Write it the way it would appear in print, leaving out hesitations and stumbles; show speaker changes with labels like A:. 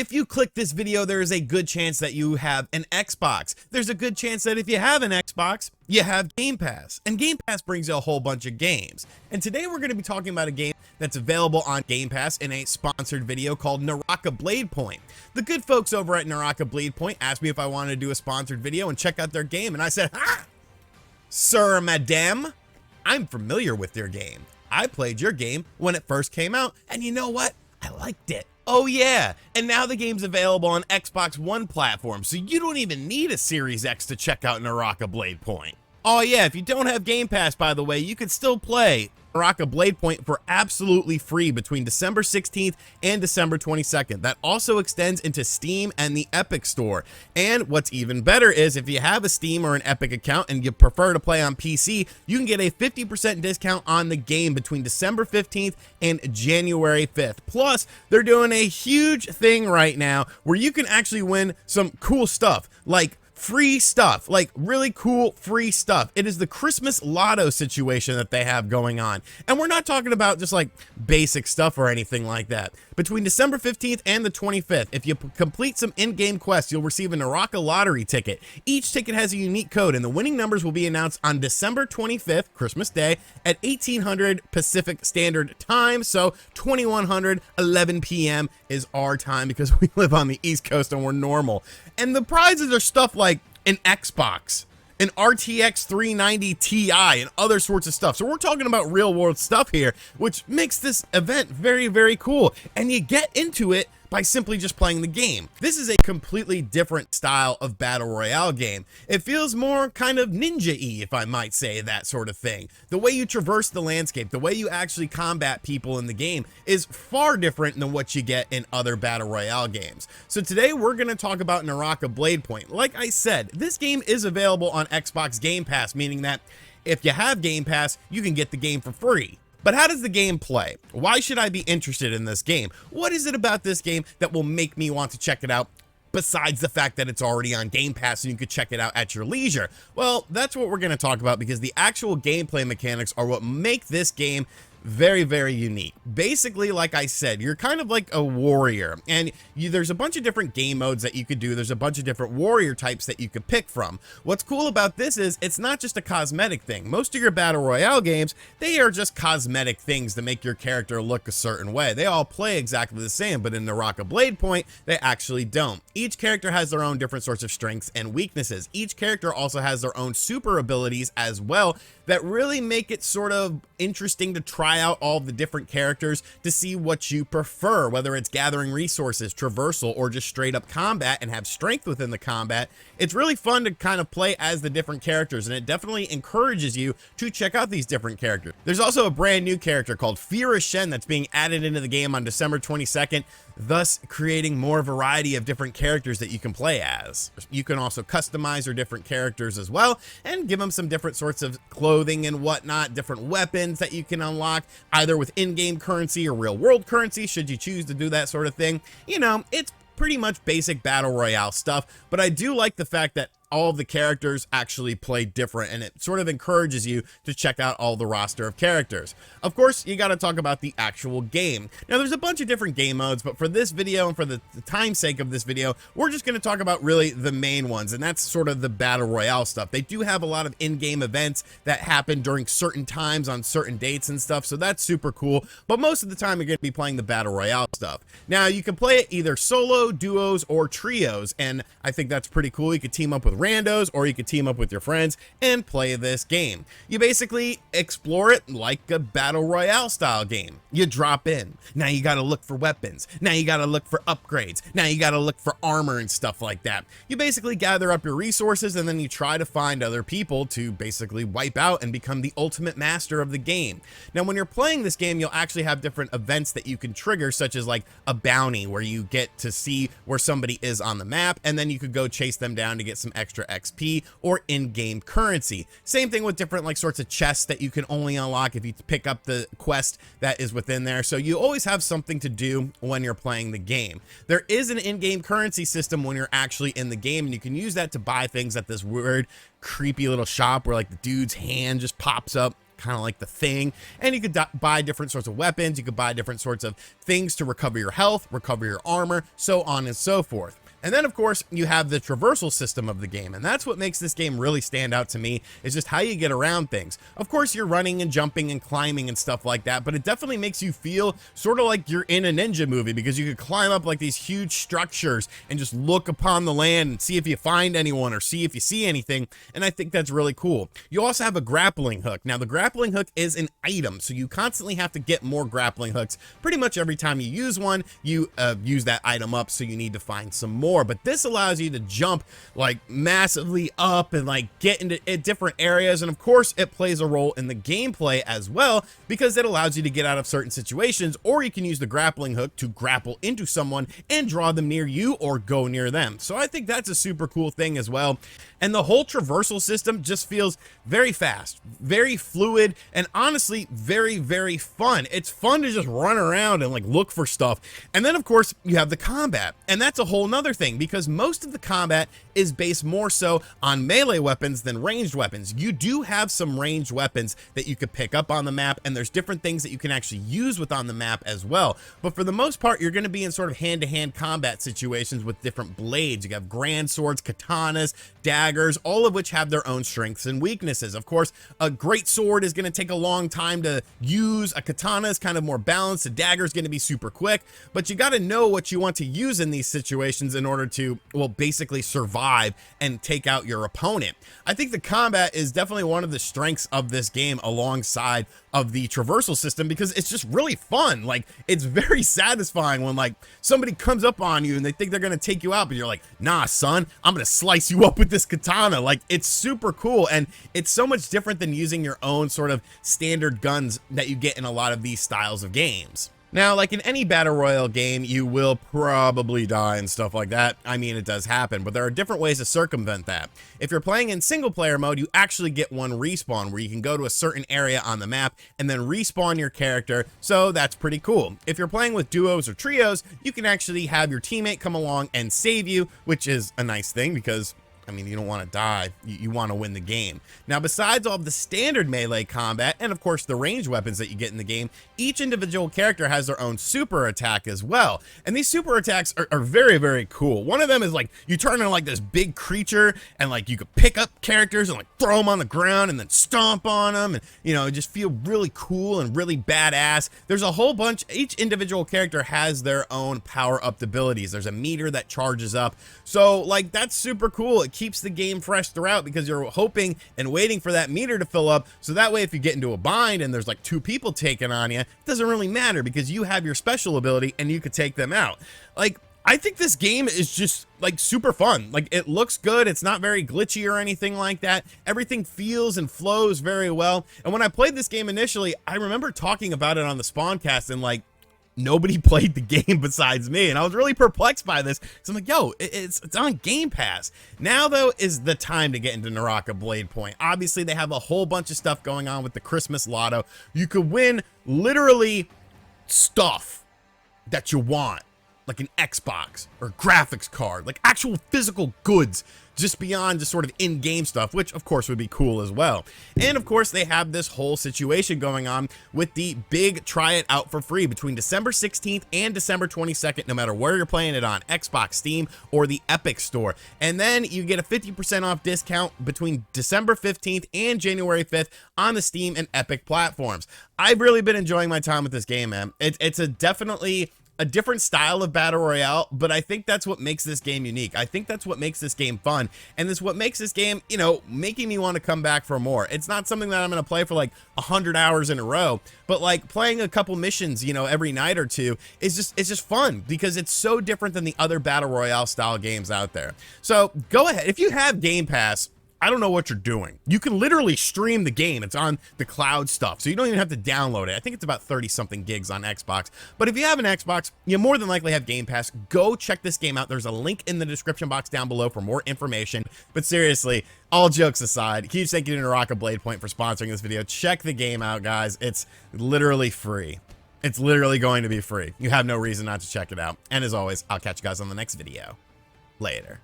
A: If you click this video, there is a good chance that you have an Xbox. There's a good chance that if you have an Xbox, you have Game Pass. And Game Pass brings you a whole bunch of games. And today we're going to be talking about a game that's available on Game Pass in a sponsored video called Naraka Blade Point. The good folks over at Naraka Blade Point asked me if I wanted to do a sponsored video and check out their game, and I said, Sir, madame, I'm familiar with your game. I played your game when it first came out, and you know what? I liked it. Oh yeah, and now the game's available on Xbox One platform, so you don't even need a Series X to check out Naraka Blade Point. Oh yeah, if you don't have Game Pass, by the way, you can still play Naraka Blade Point for absolutely free between December 16th and December 22nd. That also extends into Steam and the Epic Store. And what's even better is if you have a Steam or an Epic account and you prefer to play on PC, you can get a 50% discount on the game between December 15th and January 5th. Plus, they're doing a huge thing right now where you can actually win some cool stuff like free stuff, like really cool free stuff. It is the Christmas lotto situation that they have going on. And we're not talking about just like basic stuff or anything like that. Between December 15th and the 25th, if you complete some in-game quests, you'll receive a Naraka lottery ticket. Each ticket has a unique code, and the winning numbers will be announced on December 25th, Christmas Day, at 1800 Pacific Standard Time. So 2100, 11 p.m. is our time because we live on the East Coast and we're normal. And the prizes are stuff like an Xbox, an RTX 390 Ti, and other sorts of stuff. So we're talking about real world stuff here, which makes this event very, very cool. And you get into it by simply just playing the game. This is a completely different style of battle royale game. It feels more kind of ninja-y, if I might say, that sort of thing. The way you traverse the landscape, the way you actually combat people in the game is far different than what you get in other battle royale games. So today we're going to talk about Naraka Blade Point. Like I said, this game is available on Xbox Game Pass, meaning that if you have Game Pass, you can get the game for free. But how does the game play? Why should I be interested in this game? What is it about this game that will make me want to check it out, besides the fact that it's already on Game Pass and you could check it out at your leisure? Well, that's what we're going to talk about, because the actual gameplay mechanics are what make this game very, very unique. Basically, like I said, you're kind of like a warrior, and there's a bunch of different game modes that you could do. There's a bunch of different warrior types that you could pick from. What's cool about this is it's not just a cosmetic thing. Most of your battle royale games, they are just cosmetic things to make your character look a certain way. They all play exactly the same, but in Naraka Blade Point, they actually don't. Each character has their own different sorts of strengths and weaknesses. Each character also has their own super abilities as well that really make it sort of interesting to try out all the different characters to see what you prefer, whether it's gathering resources, traversal, or just straight up combat and have strength within the combat. It's really fun to kind of play as the different characters, and it definitely encourages you to check out these different characters. There's also a brand new character called Fira Shen that's being added into the game on December 22nd, thus creating more variety of different characters that you can play as. You can also customize your different characters as well and give them some different sorts of clothing and whatnot, different weapons that you can unlock either with in-game currency or real world currency should you choose to do that sort of thing. You know, it's pretty much basic battle royale stuff, but I do like the fact that all of the characters actually play different, and it sort of encourages you to check out all the roster of characters. Of course, you got to talk about the actual game. Now, there's a bunch of different game modes, but for this video and for the time's sake of this video, we're just going to talk about really the main ones, and that's sort of the battle royale stuff. They do have a lot of in-game events that happen during certain times on certain dates and stuff, so that's super cool, but most of the time you're going to be playing the battle royale stuff. Now, you can play it either solo, duos, or trios, and I think that's pretty cool. You could team up with randos, or you could team up with your friends and play this game. You basically explore it like a battle royale style game. You drop in. Now you got to look for weapons. Now you got to look for upgrades. Now you got to look for armor and stuff like that. You basically gather up your resources, and then you try to find other people to basically wipe out and become the ultimate master of the game. Now, when you're playing this game, you'll actually have different events that you can trigger, such as like a bounty where you get to see where somebody is on the map, and then you could go chase them down to get some extra XP or in-game currency. Same thing with different like sorts of chests that you can only unlock if you pick up the quest that is within there. So you always have something to do when you're playing the game. There is an in-game currency system when you're actually in the game, and you can use that to buy things at this weird, creepy little shop where like the dude's hand just pops up kind of like the thing. And you could buy different sorts of weapons. You could buy different sorts of things to recover your health, recover your armor, so on and so forth. And then, of course, you have the traversal system of the game, and that's what makes this game really stand out to me, is just how you get around things. Of course, you're running and jumping and climbing and stuff like that, but it definitely makes you feel sort of like you're in a ninja movie, because you could climb up like these huge structures and just look upon the land and see if you find anyone or see if you see anything, and I think that's really cool. You also have a grappling hook. Now, the grappling hook is an item, so you constantly have to get more grappling hooks. Pretty much every time you use one, you use that item up, so you need to find some more. But this allows you to jump like massively up and like get into different areas, and of course it plays a role in the gameplay as well, because it allows you to get out of certain situations, or you can use the grappling hook to grapple into someone and draw them near you or go near them. So I think that's a super cool thing as well. And the whole traversal system just feels very fast, very fluid, and honestly very, very fun. It's fun to just run around and like look for stuff. And then of course you have the combat, and that's a whole nother thing, because most of the combat is based more so on melee weapons than ranged weapons. You do have some ranged weapons that you could pick up on the map, and there's different things that you can actually use with on the map as well. But for the most part, you're going to be in sort of hand-to-hand combat situations with different blades. You have grand swords, katanas, daggers, all of which have their own strengths and weaknesses. Of course, a great sword is going to take a long time to use. A katana is kind of more balanced. A dagger is going to be super quick, but you got to know what you want to use in these situations in order to, well, basically survive and take out your opponent. I think the combat is definitely one of the strengths of this game, alongside of the traversal system, because it's just really fun. Like, it's very satisfying when like somebody comes up on you and they think they're gonna take you out, but you're like, nah son, I'm gonna slice you up with this katana. Like, it's super cool, and it's so much different than using your own sort of standard guns that you get in a lot of these styles of games. Now, like in any battle royale game, you will probably die and stuff like that. I mean, it does happen, but there are different ways to circumvent that. If you're playing in single player mode, you actually get one respawn, where you can go to a certain area on the map and then respawn your character, so that's pretty cool. If you're playing with duos or trios, you can actually have your teammate come along and save you, which is a nice thing, because I mean, you don't want to die, you want to win the game. Now, besides all of the standard melee combat, and of course the ranged weapons that you get in the game, each individual character has their own super attack as well. And these super attacks are very, very cool. One of them is like, you turn into like this big creature, and like you could pick up characters and like throw them on the ground and then stomp on them, and you know, just feel really cool and really badass. There's a whole bunch, each individual character has their own power-up abilities. There's a meter that charges up. So like, that's super cool. It keeps the game fresh throughout, because you're hoping and waiting for that meter to fill up, so that way if you get into a bind and there's like 2 people taking on you, it doesn't really matter, because you have your special ability and you could take them out. Like, I think this game is just like super fun. Like, it looks good. It's not very glitchy or anything like that. Everything feels and flows very well. And when I played this game initially, I remember talking about it on the Spawncast, and like, nobody played the game besides me, and I was really perplexed by this. So I'm like, yo, it's on Game Pass. Now though is the time to get into Naraka Blade Point. Obviously they have a whole bunch of stuff going on with the Christmas Lotto. You could win literally stuff that you want, like an Xbox or graphics card, like actual physical goods, just beyond just sort of in-game stuff, which of course would be cool as well. And of course they have this whole situation going on with the big try it out for free between December 16th and December 22nd, no matter where you're playing it on, Xbox, Steam, or the Epic Store. And then you get a 50% off discount between December 15th and January 5th on the Steam and Epic platforms. I've really been enjoying my time with this game, man. It's definitely a different style of battle royale, but I think that's what makes this game unique. I think that's what makes this game fun, and it's what makes this game, you know, making me want to come back for more. It's not something that I'm going to play for like 100 hours in a row, but like playing a couple missions, you know, every night or two is just, it's just fun, because it's so different than the other battle royale style games out there. So go ahead, if you have Game Pass, I don't know what you're doing. You can literally stream the game. It's on the cloud stuff, so you don't even have to download it. I think it's about 30 something gigs on Xbox. But if you have an Xbox, you more than likely have Game Pass. Go check this game out. There's a link in the description box down below for more information. But seriously, all jokes aside, huge thank you to Naraka Blade Point for sponsoring this video. Check the game out, guys. It's literally free. It's literally going to be free. You have no reason not to check it out. And as always, I'll catch you guys on the next video. Later.